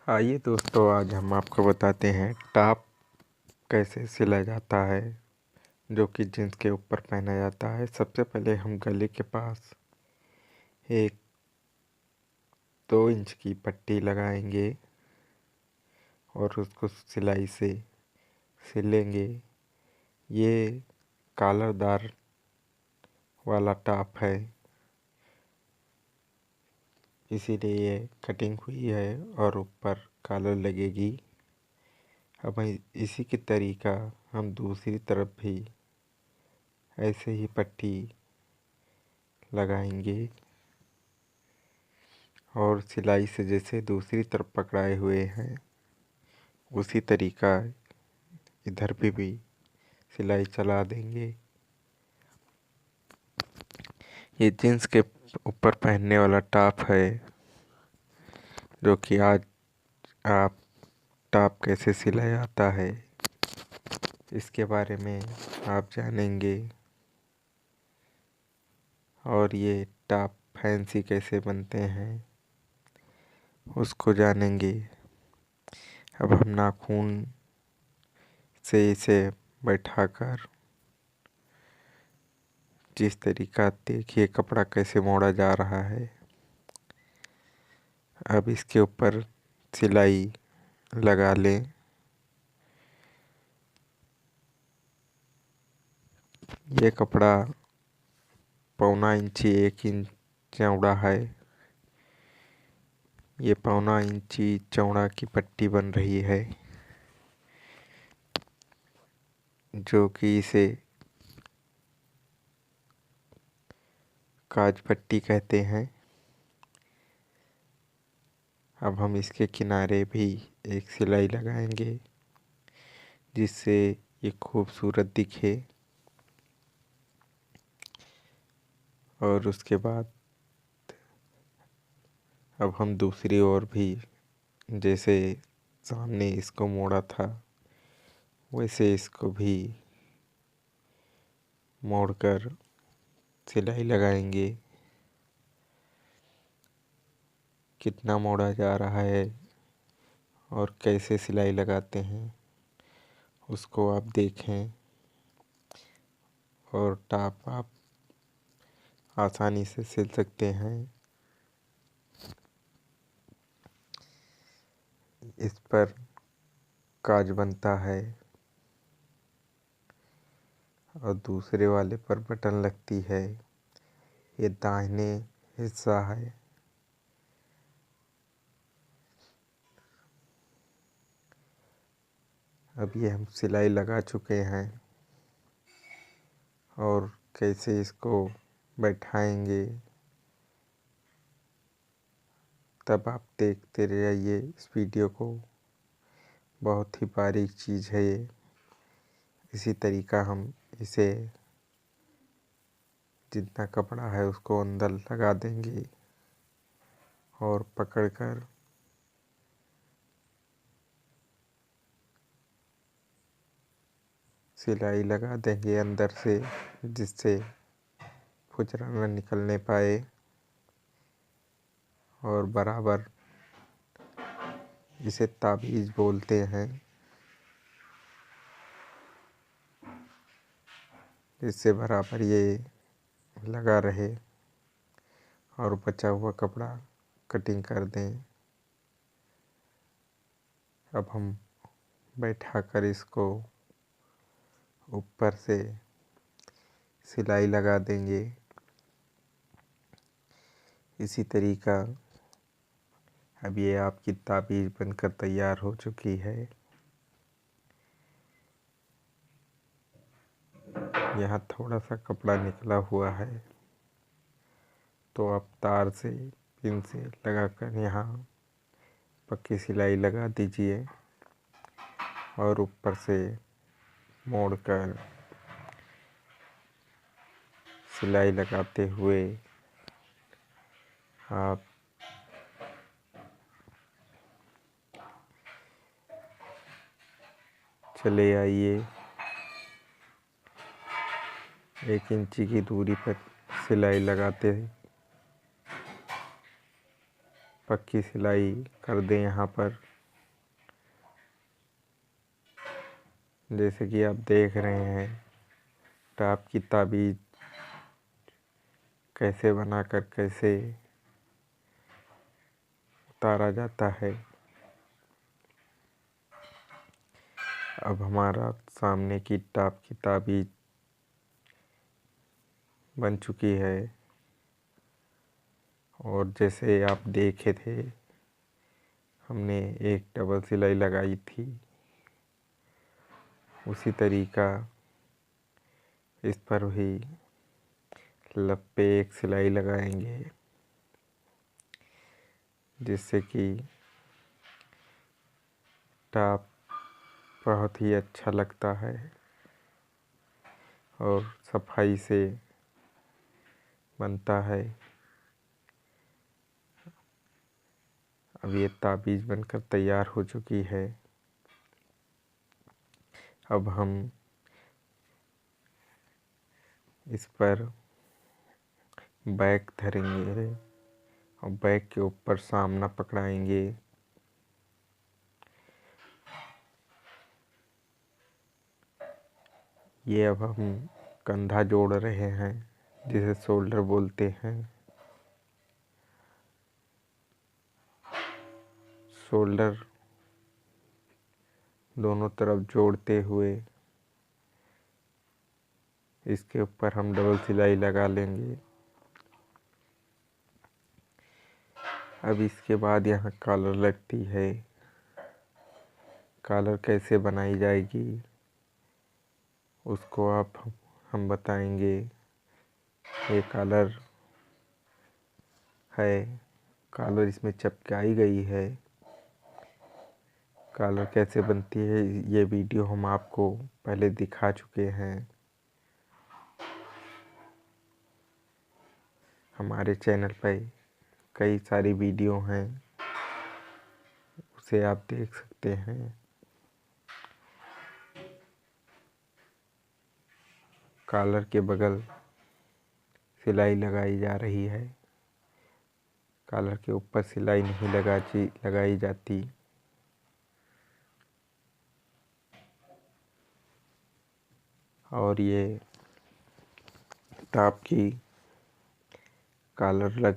आइए दोस्तों, आज हम आपको बताते हैं टॉप कैसे सिला जाता है, जो कि जींस के ऊपर पहना जाता है। सबसे पहले हम गले के पास एक 2 इंच की पट्टी लगाएंगे और उसको सिलाई से सिलेंगे। ये कॉलरदार वाला टॉप है, इसीलिए ये कटिंग हुई है और ऊपर कॉलर लगेगी। अब इसी की तरीका हम दूसरी तरफ भी ऐसे ही पट्टी लगाएंगे और सिलाई से जैसे दूसरी तरफ पकड़ाए हुए हैं उसी तरीका इधर भी सिलाई चला देंगे। ये जींस के ऊपर पहनने वाला टॉप है, जो कि आज आप टॉप कैसे सिला जाता है इसके बारे में आप जानेंगे, और ये टॉप फैंसी कैसे बनते हैं उसको जानेंगे। अब हम नाखून से इसे बैठाकर जिस तरीका देखिए कपड़ा कैसे मोड़ा जा रहा है, अब इसके ऊपर सिलाई लगा लें। ये कपड़ा 1.25 इंची 1 इंच चौड़ा है। ये 1.25 इंची चौड़ा की पट्टी बन रही है, जो कि इसे काज पट्टी कहते हैं। अब हम इसके किनारे भी एक सिलाई लगाएंगे जिससे ये खूबसूरत दिखे, और उसके बाद अब हम दूसरी ओर भी जैसे सामने इसको मोड़ा था वैसे इसको भी मोड़कर सिलाई लगाएंगे। कितना मोड़ा जा रहा है और कैसे सिलाई लगाते हैं उसको आप देखें, और टॉप आप आसानी से सिल सकते हैं। इस पर काज बनता है और दूसरे वाले पर बटन लगती है। ये दाहिने हिस्सा है। अब ये हम सिलाई लगा चुके हैं और कैसे इसको बैठाएंगे तब आप देखते रहिए इस वीडियो को। बहुत ही बारीक चीज़ है ये। इसी तरीका हम इसे जितना कपड़ा है उसको अंदर लगा देंगे और पकड़कर सिलाई लगा देंगे अंदर से, जिससे खुजरा न निकलने पाए, और बराबर इसे ताबीज़ बोलते हैं, जिससे बराबर ये लगा रहे और बचा हुआ कपड़ा कटिंग कर दें। अब हम बैठाकर इसको ऊपर से सिलाई लगा देंगे। इसी तरीका अब ये आपकी ताबीज़ बनकर तैयार हो चुकी है। यहाँ थोड़ा सा कपड़ा निकला हुआ है, तो आप तार से पिन से लगाकर यहाँ पक्की सिलाई लगा दीजिए और ऊपर से मोड़कर सिलाई लगाते हुए आप चले आइए। 1 इंची की दूरी पर सिलाई लगाते पक्की सिलाई कर दें यहाँ पर। जैसे कि आप देख रहे हैं टाप की ताबीज़ कैसे बनाकर कैसे उतारा जाता है। अब हमारा सामने की टाप की ताबीज़ बन चुकी है और जैसे आप देखे थे हमने एक डबल सिलाई लगाई थी, उसी तरीका इस पर भी लब पे एक सिलाई लगाएंगे, जिससे कि टाप बहुत ही अच्छा लगता है और सफाई से बनता है। अब ये ताबीज़ बनकर तैयार हो चुकी है। अब हम इस पर बैक धरेंगे और बैक के ऊपर सामना पकड़ाएंगे। ये अब हम कंधा जोड़ रहे हैं, जिसे शोल्डर बोलते हैं। शोल्डर दोनों तरफ जोड़ते हुए इसके ऊपर हम डबल सिलाई लगा लेंगे। अब इसके बाद यहाँ कॉलर लगती है। कॉलर कैसे बनाई जाएगी उसको आप हम बताएंगे। ये कॉलर है, कॉलर इसमें चिपकाई गई है। कॉलर कैसे बनती है ये वीडियो हम आपको पहले दिखा चुके हैं। हमारे चैनल पर कई सारी वीडियो हैं, उसे आप देख सकते हैं। कॉलर के बगल सिलाई लगाई जा रही है। कॉलर के ऊपर सिलाई नहीं लगाई जाती। और ये टाप की कॉलर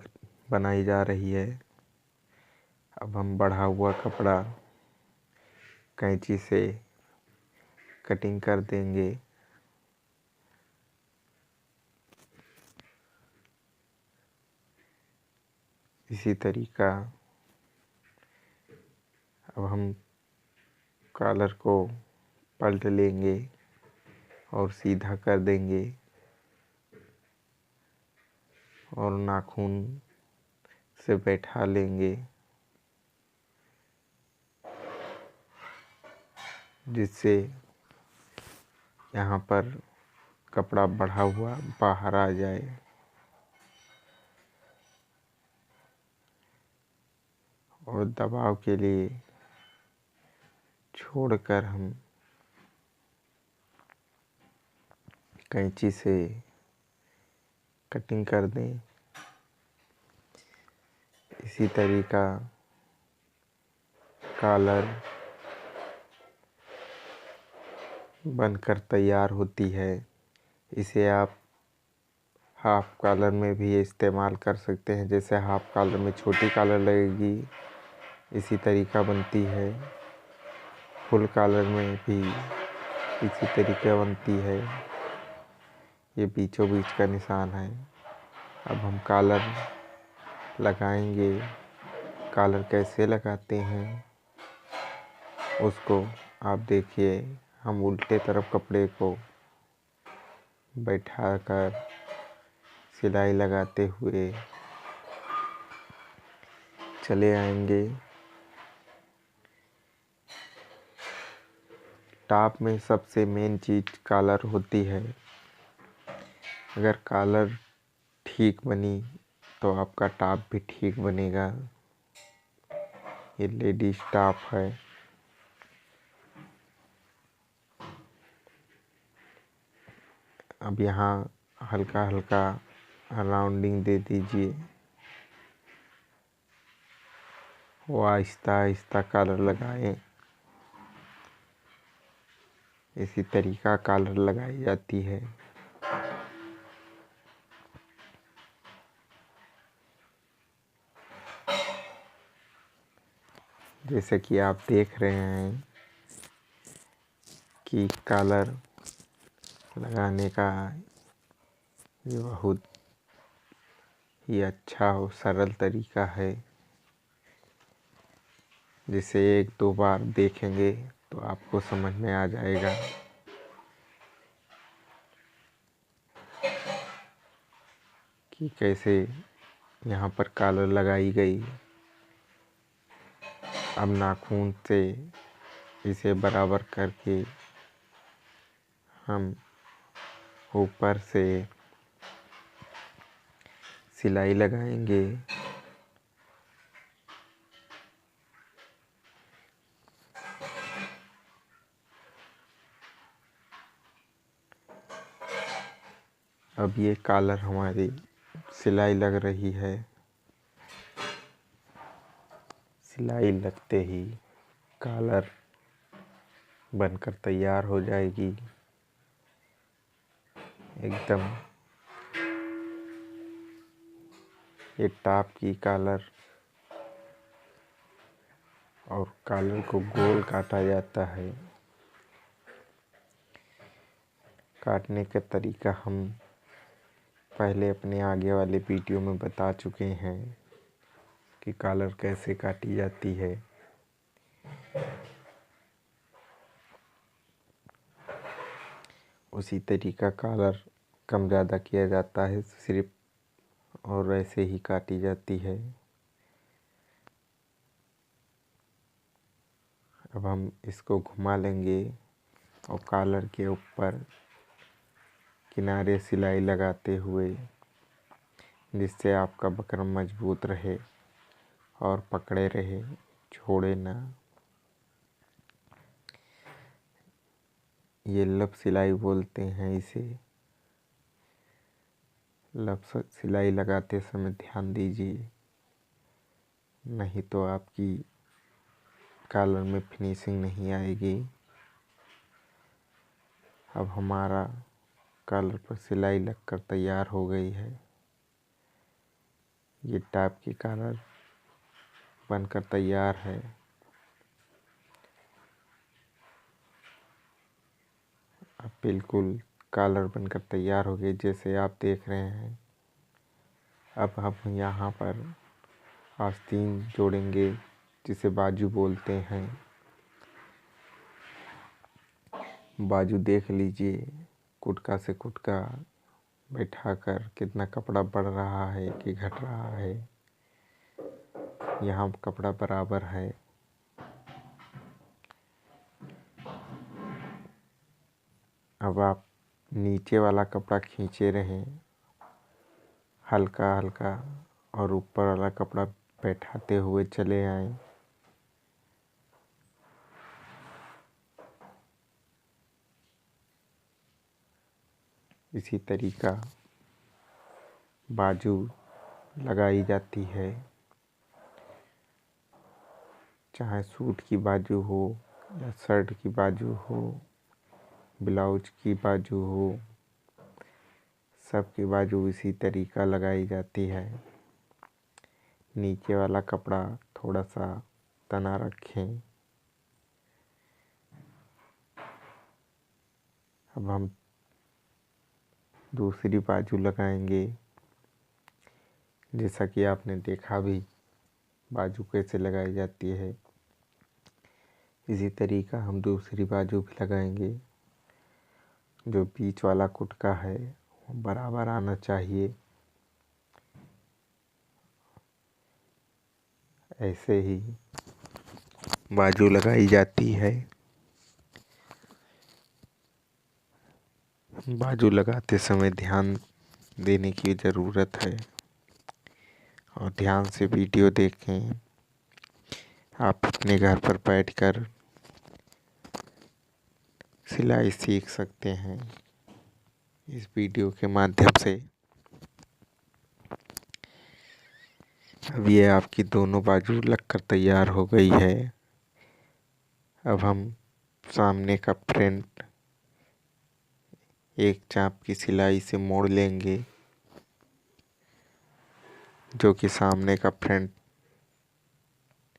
बनाई जा रही है। अब हम बढ़ा हुआ कपड़ा कैंची से कटिंग कर देंगे। इसी तरीका अब हम कॉलर को पलट लेंगे और सीधा कर देंगे और नाखून से बैठा लेंगे, जिससे यहाँ पर कपड़ा बढ़ा हुआ बाहर आ जाए। और दबाव के लिए छोड़कर हम कैंची से कटिंग कर दें। इसी तरीका कॉलर बनकर तैयार होती है। इसे आप हाफ कॉलर में भी इस्तेमाल कर सकते हैं। जैसे हाफ कॉलर में छोटी कॉलर लगेगी, इसी तरीका बनती है। फुल कॉलर में भी इसी तरीके बनती है। ये बीचों बीच का निशान है। अब हम कॉलर लगाएंगे। कॉलर कैसे लगाते हैं उसको आप देखिए। हम उल्टे तरफ कपड़े को बैठाकर सिलाई लगाते हुए चले आएंगे। टॉप में सबसे मेन चीज़ कॉलर होती है। अगर कॉलर ठीक बनी तो आपका टॉप भी ठीक बनेगा। ये लेडीज टॉप है। अब यहाँ हल्का हल्का राउंडिंग दे दीजिए। वो आहिस्ता आहिस्ता कॉलर लगाएं। इसी तरीका कॉलर लगाई जाती है। जैसे कि आप देख रहे हैं कि कॉलर लगाने का ये बहुत ही अच्छा और सरल तरीका है, जिसे 1-2 बार देखेंगे तो आपको समझ में आ जाएगा कि कैसे यहाँ पर कॉलर लगाई गई। अब नाखून से इसे बराबर करके हम ऊपर से सिलाई लगाएंगे। अब ये कॉलर हमारी सिलाई लग रही है। सिलाई लगते ही कॉलर बनकर तैयार हो जाएगी। एकदम ये टॉप की कॉलर, और कॉलर को गोल काटा जाता है। काटने का तरीका हम पहले अपने आगे वाले वीडियो में बता चुके हैं कि कॉलर कैसे काटी जाती है। उसी तरीका कॉलर कम ज़्यादा किया जाता है सिर्फ, और ऐसे ही काटी जाती है। अब हम इसको घुमा लेंगे और कॉलर के ऊपर किनारे सिलाई लगाते हुए, जिससे आपका बकरम मजबूत रहे और पकड़े रहे, छोड़े ना। ये लब सिलाई बोलते हैं इसे। लब सिलाई लगाते समय ध्यान दीजिए, नहीं तो आपकी कॉलर में फिनिशिंग नहीं आएगी। अब हमारा कॉलर पर सिलाई लगकर तैयार हो गई है। ये टाइप की कॉलर बनकर तैयार है। अब बिल्कुल कॉलर बनकर तैयार हो गई, जैसे आप देख रहे हैं। अब हम यहाँ पर आस्तीन जोड़ेंगे, जिसे बाजू बोलते हैं। बाजू देख लीजिए, कुटका से कुटका बैठाकर कितना कपड़ा बढ़ रहा है कि घट रहा है। यहाँ कपड़ा बराबर है। अब आप नीचे वाला कपड़ा खींचे रहें हल्का हल्का, और ऊपर वाला कपड़ा बैठाते हुए चले आएं। इसी तरीका बाजू लगाई जाती है, चाहे सूट की बाजू हो या शर्ट की बाजू हो, ब्लाउज की बाजू हो, सब की बाजू इसी तरीका लगाई जाती है। नीचे वाला कपड़ा थोड़ा सा तना रखें। अब हम दूसरी बाजू लगाएंगे। जैसा कि आपने देखा भी बाजू कैसे लगाई जाती है, इसी तरीका हम दूसरी बाजू भी लगाएंगे। जो बीच वाला कुटका है वो बराबर आना चाहिए। ऐसे ही बाजू लगाई जाती है। बाजू लगाते समय ध्यान देने की ज़रूरत है, और ध्यान से वीडियो देखें। आप अपने घर पर बैठकर सिलाई सीख सकते हैं इस वीडियो के माध्यम से। अब ये आपकी दोनों बाजू लगकर तैयार हो गई है। अब हम सामने का फ्रंट एक चाप की सिलाई से मोड़ लेंगे, जो कि सामने का फ्रंट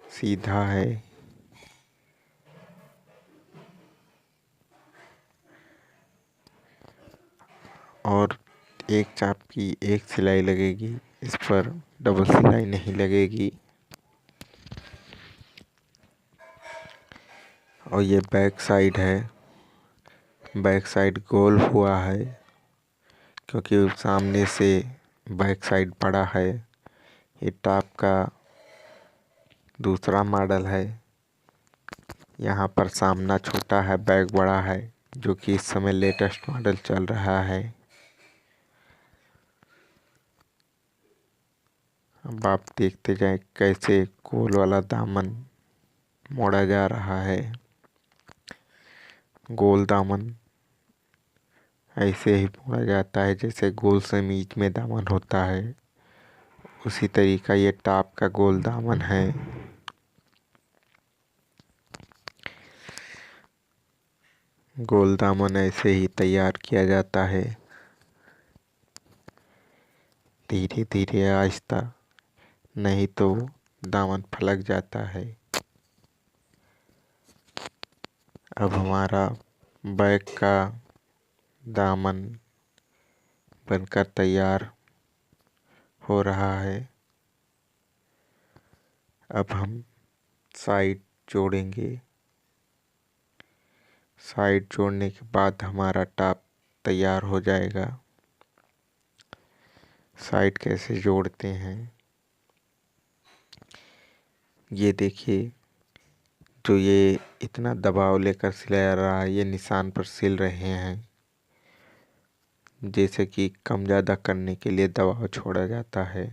सीधा है। और एक चाप की एक सिलाई लगेगी, इस पर डबल सिलाई नहीं लगेगी। और ये बैक साइड है, बैक साइड गोल हुआ है क्योंकि सामने से बैक साइड बड़ा है। ये टॉप का दूसरा मॉडल है। यहाँ पर सामना छोटा है, बैक बड़ा है, जो कि इस समय लेटेस्ट मॉडल चल रहा है। अब आप देखते जाएं कैसे गोल वाला दामन मोड़ा जा रहा है। गोल दामन ऐसे ही मोड़ा जाता है जैसे गोल समीज में दामन होता है, उसी तरीका ये टॉप का गोल दामन है। गोल दामन ऐसे ही तैयार किया जाता है, धीरे धीरे आहिस्ता, नहीं तो दामन फलक जाता है। अब हमारा बैक का दामन बनकर तैयार हो रहा है। अब हम साइड जोड़ेंगे। साइड जोड़ने के बाद हमारा टॉप तैयार हो जाएगा। साइड कैसे जोड़ते हैं ये देखिए, जो ये इतना दबाव लेकर सिला रहा है, ये निशान पर सिल रहे हैं, जैसे कि कम ज़्यादा करने के लिए दबाव छोड़ा जाता है,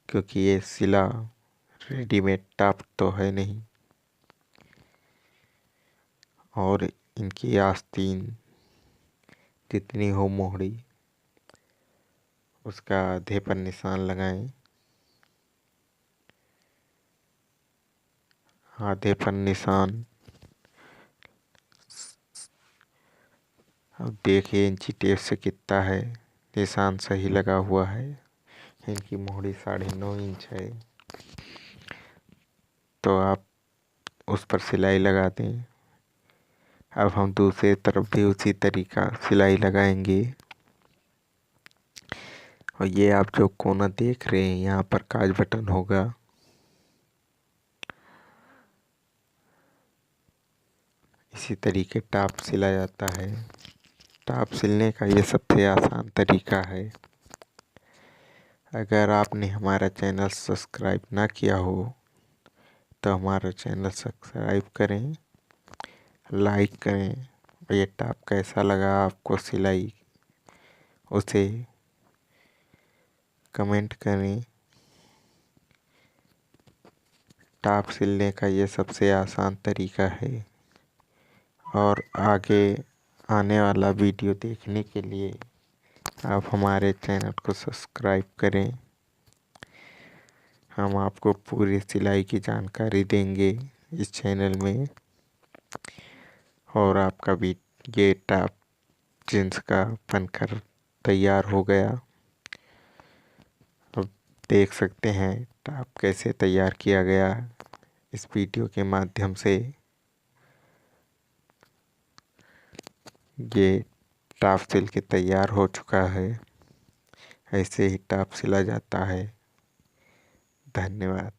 क्योंकि ये सिला रेडीमेड टॉप तो है नहीं। और इनकी आस्तीन जितनी हो मोहड़ी, उसका आधे पर निशान लगाएं। आधे पर निशान, अब देखिए इंची टेप से कितना है, निशान सही लगा हुआ है। इनकी मोहड़ी 9.5 इंच है, तो आप उस पर सिलाई लगा दें। अब हम दूसरी तरफ भी उसी तरीका सिलाई लगाएंगे। और ये आप जो कोना देख रहे हैं, यहाँ पर काज बटन होगा। इसी तरीके टॉप सिला जाता है। टॉप सिलने का ये सबसे आसान तरीका है। अगर आपने हमारा चैनल सब्सक्राइब ना किया हो तो हमारा चैनल सब्सक्राइब करें, लाइक करें, और ये टॉप कैसा लगा आपको सिलाई, उसे कमेंट करें। टॉप सिलने का ये सबसे आसान तरीका है। और आगे आने वाला वीडियो देखने के लिए आप हमारे चैनल को सब्सक्राइब करें। हम आपको पूरी सिलाई की जानकारी देंगे इस चैनल में। और आपका भी ये टॉप जींस का बनकर तैयार हो गया। अब देख सकते हैं टॉप कैसे तैयार किया गया इस वीडियो के माध्यम से। ये टॉप सिल के तैयार हो चुका है। ऐसे ही टॉप सिला जाता है। धन्यवाद।